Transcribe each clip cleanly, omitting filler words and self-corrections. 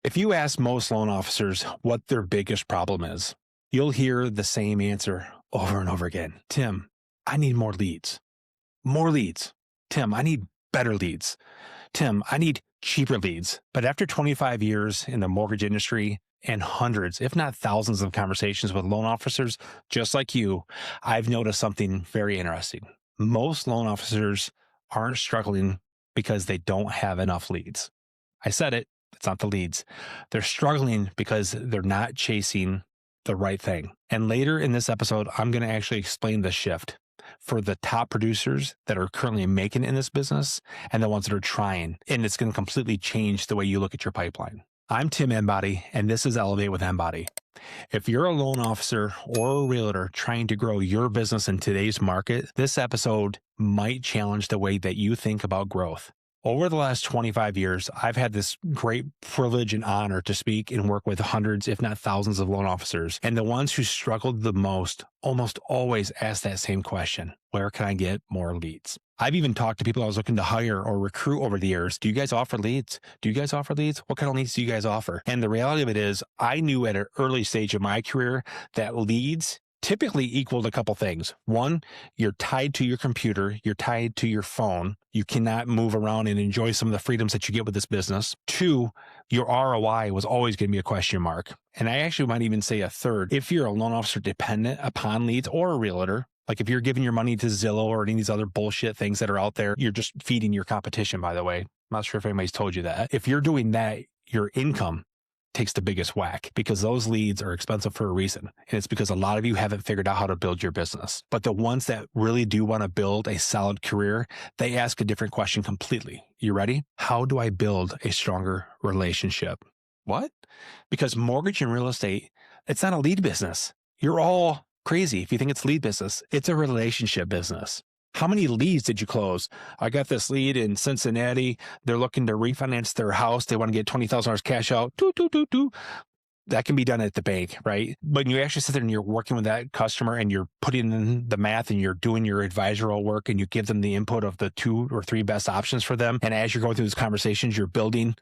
If you ask most loan officers what their biggest problem is, you'll hear the same answer over and over again. Tim, I need more leads. More leads. Tim, I need better leads. Tim, I need cheaper leads. But after 25 years in the mortgage industry and hundreds, if not thousands of conversations with loan officers just like you, I've noticed something very interesting. Most loan officers aren't struggling because they don't have enough leads. I said it. It's not the leads. They're struggling because they're not chasing the right thing. And later in this episode, I'm going to actually explain the shift for the top producers that are currently making it in this business and the ones that are trying. And it's going to completely change the way you look at your pipeline. I'm Tim Enbody, and this is Elevate with Enbody. If you're a loan officer or a realtor trying to grow your business in today's market, this episode might challenge the way that you think about growth. Over the last 25 years, I've had this great privilege and honor to speak and work with hundreds, if not thousands of loan officers. And the ones who struggled the most almost always ask that same question: where can I get more leads? I've even talked to people I was looking to hire or recruit over the years. Do you guys offer leads? Do you guys offer leads? What kind of leads do you guys offer? And the reality of it is, I knew at an early stage of my career that leads typically equaled a couple things. One, you're tied to your computer, you're tied to your phone. You cannot move around and enjoy some of the freedoms that you get with this business. Two, your ROI was always going to be a question mark. And I actually might even say a third. If you're a loan officer dependent upon leads or a realtor, like if you're giving your money to Zillow or any of these other bullshit things that are out there, you're just feeding your competition, by the way. I'm not sure if anybody's told you that. If you're doing that, your income takes the biggest whack because those leads are expensive for a reason. And it's because a lot of you haven't figured out how to build your business. But the ones that really do want to build a solid career, they ask a different question completely. You ready? How do I build a stronger relationship? What? Because mortgage and real estate, it's not a lead business. You're all crazy if you think it's lead business. It's a relationship business. How many leads did you close? I got this lead in Cincinnati. They're looking to refinance their house. They want to get $20,000 cash out. That can be done at the bank, right? But you actually sit there and you're working with that customer and you're putting in the math and you're doing your advisory work and you give them the input of the 2 or 3 best options for them. And as you're going through these conversations, you're building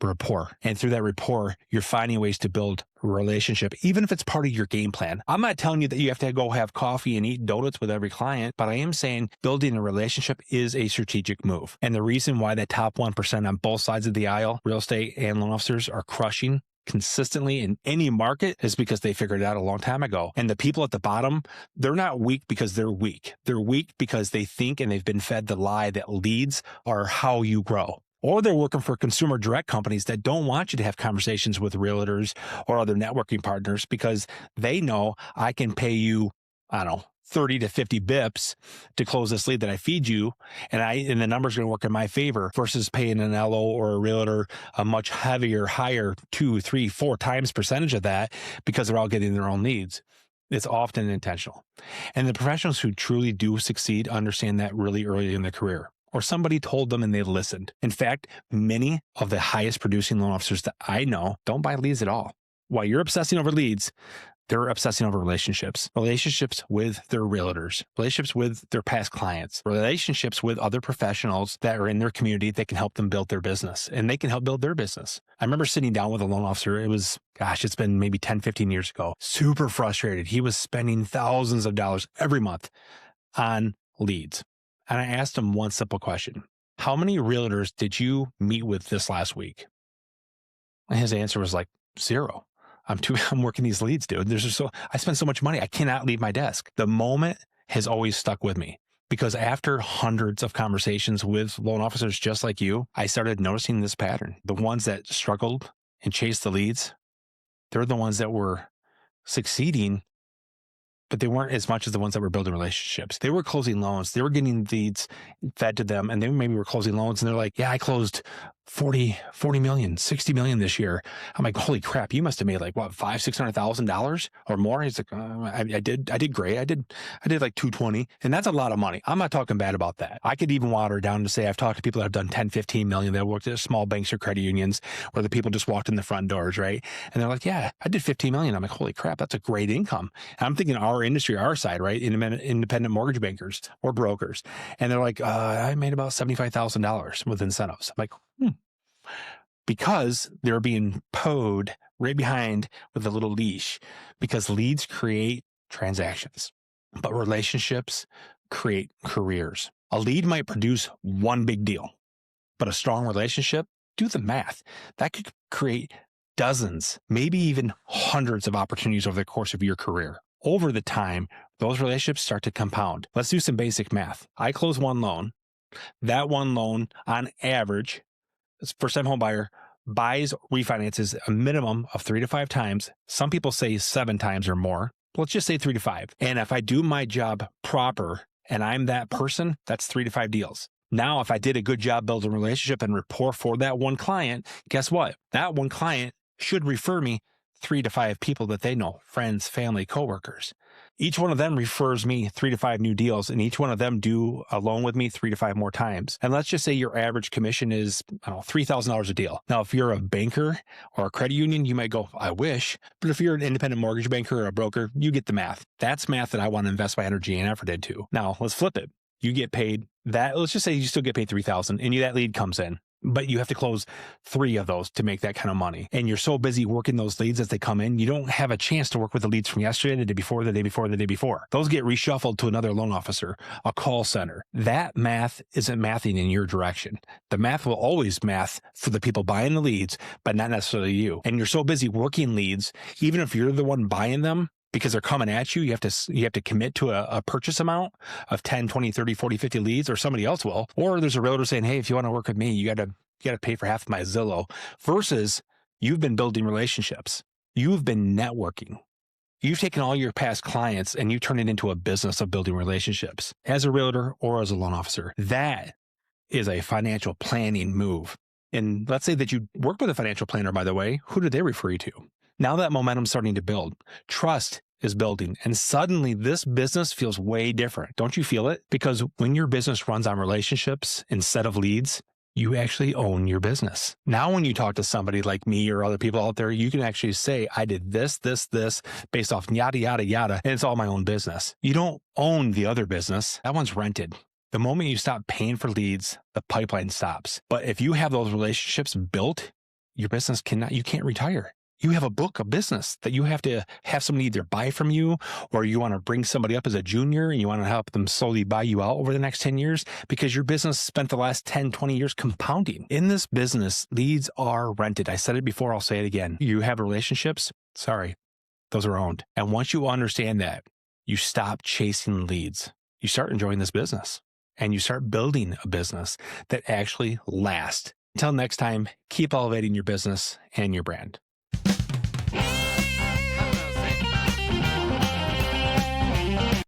rapport. And through that rapport, you're finding ways to build a relationship, even if it's part of your game plan. I'm not telling you that you have to go have coffee and eat donuts with every client, but I am saying building a relationship is a strategic move. And the reason why the top 1% on both sides of the aisle, real estate and loan officers, are crushing consistently in any market is because they figured it out a long time ago. And the people at the bottom, they're not weak because they're weak. They're weak because they think and they've been fed the lie that leads are how you grow. Or they're working for consumer direct companies that don't want you to have conversations with realtors or other networking partners because they know I can pay you, I don't know, 30 to 50 bips to close this lead that I feed you. And the numbers are going to work in my favor versus paying an LO or a realtor a much heavier, higher 2, 3, 4 times percentage of that because they're all getting their own leads. It's often intentional. And the professionals who truly do succeed understand that really early in their career. Or somebody told them and they listened. In fact, many of the highest producing loan officers that I know don't buy leads at all. While you're obsessing over leads, they're obsessing over relationships with their realtors, relationships with their past clients, relationships with other professionals that are in their community that can help them build their business and they can help build their business. I remember sitting down with a loan officer. It's been maybe 10, 15 years ago. Super frustrated. He was spending thousands of dollars every month on leads. And I asked him one simple question: how many realtors did you meet with this last week? And his answer was like 0. I'm working these leads, dude. I spend so much money. I cannot leave my desk. The moment has always stuck with me because after hundreds of conversations with loan officers just like you, I started noticing this pattern. The ones that struggled and chased the leads, they're the ones that were succeeding, but they weren't as much as the ones that were building relationships. They were closing loans. They were getting leads fed to them, and they maybe were closing loans, and they're like, yeah, I closed 40 million, 60 million this year. I'm like, holy crap, you must have made like what, $500,000-$600,000 or more. He's like, I did great. I did like 220. And that's a lot of money. I'm not talking bad about that. I could even water it down to say, I've talked to people that have done 10, 15 million that worked at small banks or credit unions where the people just walked in the front doors, right? And they're like, yeah, I did 15 million. I'm like, holy crap, that's a great income. And I'm thinking our industry, our side, right? Independent mortgage bankers or brokers. And they're like, I made about $75,000 with incentives. I'm like, because they're being towed right behind with a little leash, because leads create transactions, but relationships create careers. A lead might produce one big deal, but a strong relationship, do the math, that could create dozens, maybe even hundreds of opportunities over the course of your career. Over the time, those relationships start to compound. Let's do some basic math. I close one loan. That one loan, on average, first-time home buyer buys, refinances a minimum of 3 to 5 times. Some people say 7 times or more. Let's just say 3 to 5. And if I do my job proper and I'm that person, that's 3 to 5 deals. Now, if I did a good job building a relationship and rapport for that one client, guess what? That one client should refer me 3 to 5 people that they know, friends, family, coworkers. Each one of them refers me 3 to 5 new deals, and each one of them do a loan with me 3 to 5 more times. And let's just say your average commission is, $3,000 a deal. Now, if you're a banker or a credit union, you might go, I wish. But if you're an independent mortgage banker or a broker, you get the math. That's math that I want to invest my energy and effort into. Now, let's flip it. You get paid that, let's just say you still get paid $3,000 and that lead comes in, but you have to close 3 of those to make that kind of money. And you're so busy working those leads as they come in, you don't have a chance to work with the leads from yesterday, the day before, the day before, the day before. Those get reshuffled to another loan officer, a call center. That math isn't mathing in your direction. The math will always math for the people buying the leads, but not necessarily you. And you're so busy working leads, even if you're the one buying them, because they're coming at you, you have to commit to a purchase amount of 10, 20, 30, 40, 50 leads, or somebody else will. Or there's a realtor saying, hey, if you want to work with me, you got to pay for half of my Zillow, versus you've been building relationships. You've been networking. You've taken all your past clients and you turn it into a business of building relationships as a realtor or as a loan officer. That is a financial planning move. And let's say that you work with a financial planner, by the way, who did they refer you to? Now that momentum's starting to build, trust is building, and suddenly this business feels way different. Don't you feel it? Because when your business runs on relationships instead of leads, you actually own your business. Now, when you talk to somebody like me or other people out there, you can actually say, I did this, based off yada, yada, yada, and it's all my own business. You don't own the other business. That one's rented. The moment you stop paying for leads, the pipeline stops. But if you have those relationships built, your business you can't retire. You have a book of business that you have to have somebody either buy from you, or you want to bring somebody up as a junior and you want to help them slowly buy you out over the next 10 years because your business spent the last 10, 20 years compounding. In this business, leads are rented. I said it before, I'll say it again. You have relationships, sorry, those are owned. And once you understand that, you stop chasing leads. You start enjoying this business and you start building a business that actually lasts. Until next time, keep elevating your business and your brand.